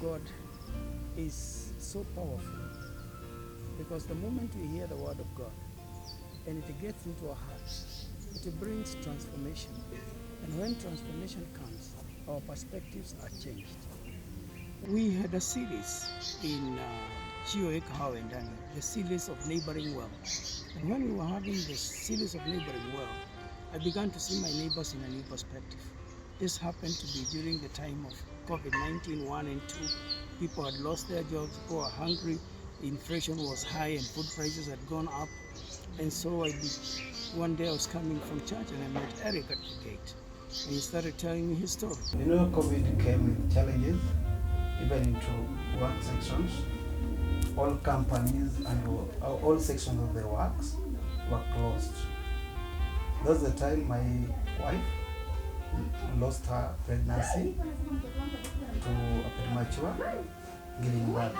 God is so powerful, because the moment we hear the word of God and it gets into our hearts, it brings transformation. And when transformation comes, our perspectives are changed. We had a series in Wendys, the series of neighboring well. And when we were having the series of neighboring well, I began to see my neighbors in a new perspective. This happened to be during the time of COVID-19 1 and 2. People had lost their jobs, people were hungry, inflation was high and food prices had gone up. And so one day I was coming from church and I met Erick at the gate. And he started telling me his story. You know, COVID came with challenges, even into work sections. All companies and all sections of the works were closed. That's the time my wife lost her pregnancy to a premature giving birth.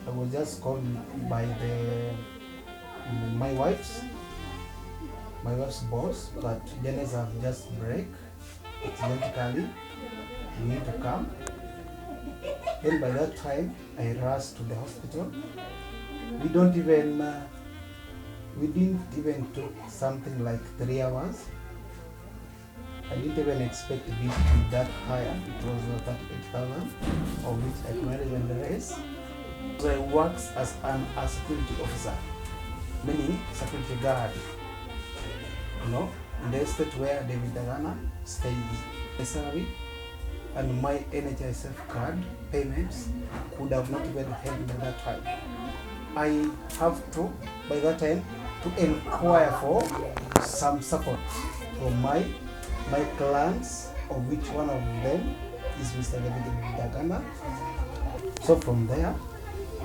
I was just called by my wife's boss that Janice have just break. Accidentally, you need to come. Then by that time, I rushed to the hospital. We didn't even took something like 3 hours. I didn't even expect it to be that high. It was 38,000, of which I could not even raise. So I worked as a security officer, meaning security guard. You know, in the estate where David Dagana stays. My salary and my NHISF card payments could have not even helped at that time. I have to, by that time, to inquire for some support from my clients, of which one of them is Mr. David Dagana. So from there,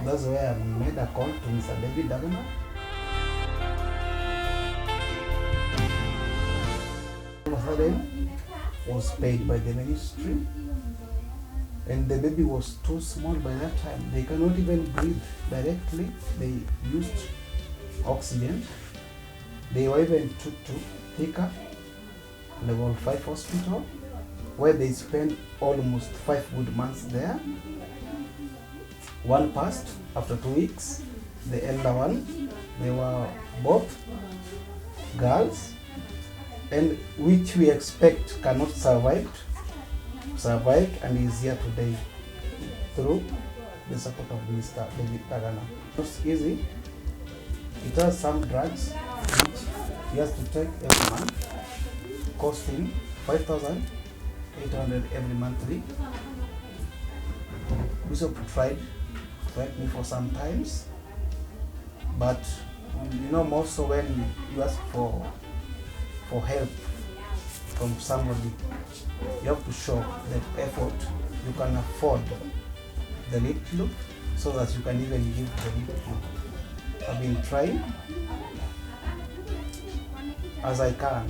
that's where I made a call to Mr. David Dagana. Was paid by the ministry, and the baby was too small by that time. They cannot even breathe directly. They used oxygen. They were even took to Thika level 5 hospital, where they spent almost 5 good months there. One passed after 2 weeks. The elder one, they were both girls, and which we expect cannot survive and is here today through the support of Mr. David Dagana. It's easy. It has some drugs which he has to take every month, costing 5,800 every monthly. Bishop tried to help me for some times, but you know, most so when you ask for help from somebody, you have to show the effort you can afford the little, so that you can even give the little. I've been trying as I can.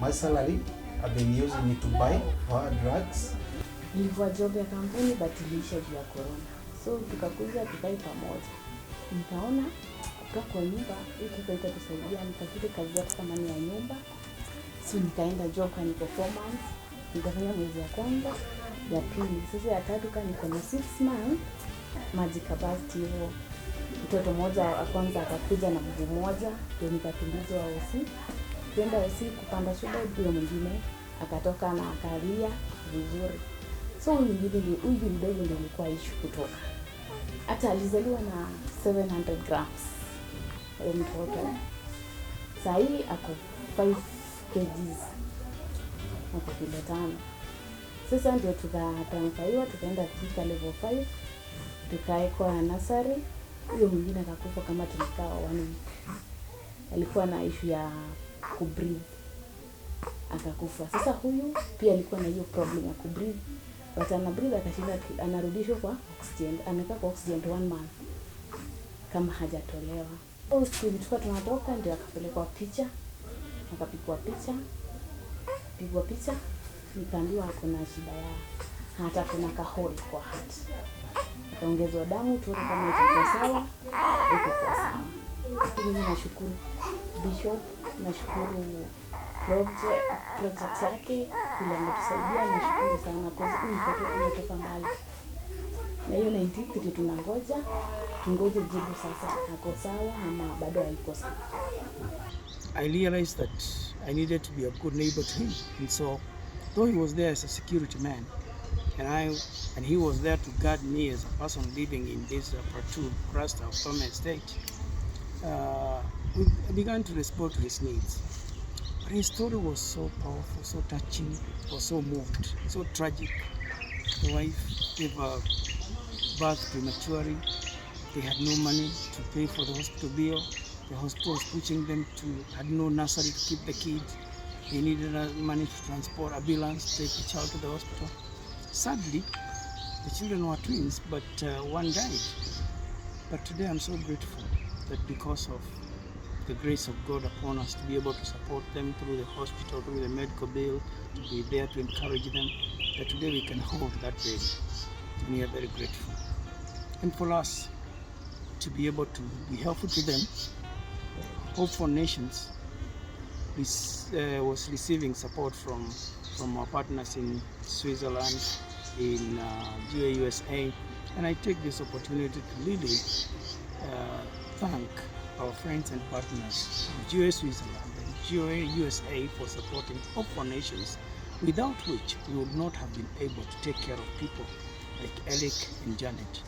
My salary, I've been using it to buy for drugs. Nilikuwa job ya kampuni but iliisha juu ya corona. So tukakuja tukai pamoja. Nikaona kwa nyumba hiki itatusaidia nitafute kazi hata kama ni ya nyumba. So nikaenda job kwa performance. Nikafanya mwezi ya kwanza, ya pili. Sasa ya tatu kama niko na 6 months maji kabasti hivyo. Mtoto mmoja wa kwanza akakuja na mguu mmoja, ndio nikakimbizwa hosi. Kwenda hosi kupanda shule, ndio mwingine akatoka na akalia vizuri. So huyu mdogo ndio alikuwa issue kutoka. Hata alizaliwa na 700 grams. Mtoto. Sasa hii ako 5 kgs. Ako kilo 5. Sasa ndio tukatamkaiwa tukaenda Thika level 5. Tukaekwa nursery. Huyo mwingine akakufa kama tumekaa 1 week. Alikuwa na issue ya kubreathe. Akakufa. Sasa huyu pia alikuwa na hiyo problem ya kubreathe. But anabreathe akashinda, anarudishwa kwa oxygen. Amekaa kwa oxygen 1 month kama hajatolewa. Siku tulikuwa tunatoka ndio akapelekwa picha. Akapigwa picha. Nikaambiwa kuna shida ya hata kuna kaholi kwa heart. Akaongezwa damu tuone kama iko sawa. Iko sawa. Mimi nashukuru Bishop, nashukuru project yake ile ametusaidia, nashukuru sana kwa sababu mtoto ametoka mbali. Na hiyo 93 tungoje jibu sasa, ako sawa ama bado haiko sawa. I realized that I needed to be a good neighbor to him, and so though he was there as a security man, and he was there to guard me as a person living in this platoon cluster of Tome Estate, we began to respond to his needs. But his story was so powerful, so touching, was so moved, so tragic. The wife gave birth prematurely. They had no money to pay for the hospital bill. The hospital was pushing them had no nursery to keep the kids. They needed money to transport ambulance to take the child to the hospital. Sadly, the children were twins, but one died. But today I'm so grateful that because of the grace of God upon us to be able to support them through the hospital, through the medical bill, to be there to encourage them, that today we can hold that baby. And we are very grateful. And for us to be able to be helpful to them, Hope for Nations was receiving support from our partners in Switzerland, in USA, and I take this opportunity to really thank our friends and partners, GOA Switzerland and GOA USA, for supporting Hope for Nations, without which we would not have been able to take care of people like Erick and Janet.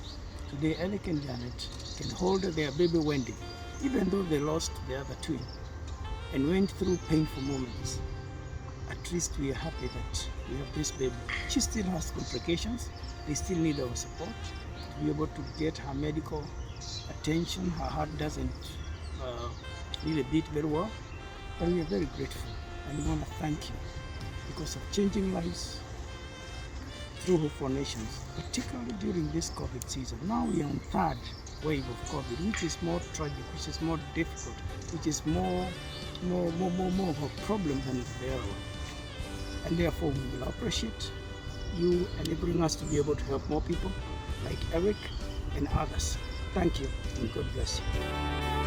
Today, Erick and Janet can hold their baby Wendy, even though they lost the other twin and went through painful moments. At least we are happy that we have this baby. She still has complications. They still need our support to be able to get her medical attention. Her heart doesn't really beat very well. But we are very grateful, and we want to thank you because of changing lives through Hope for Nations, particularly during this COVID season. Now we are on third wave of COVID, which is more tragic, which is more difficult, which is more of a problem than the other one. And therefore we will appreciate you enabling us to be able to help more people like Erick and others. Thank you, and God bless you.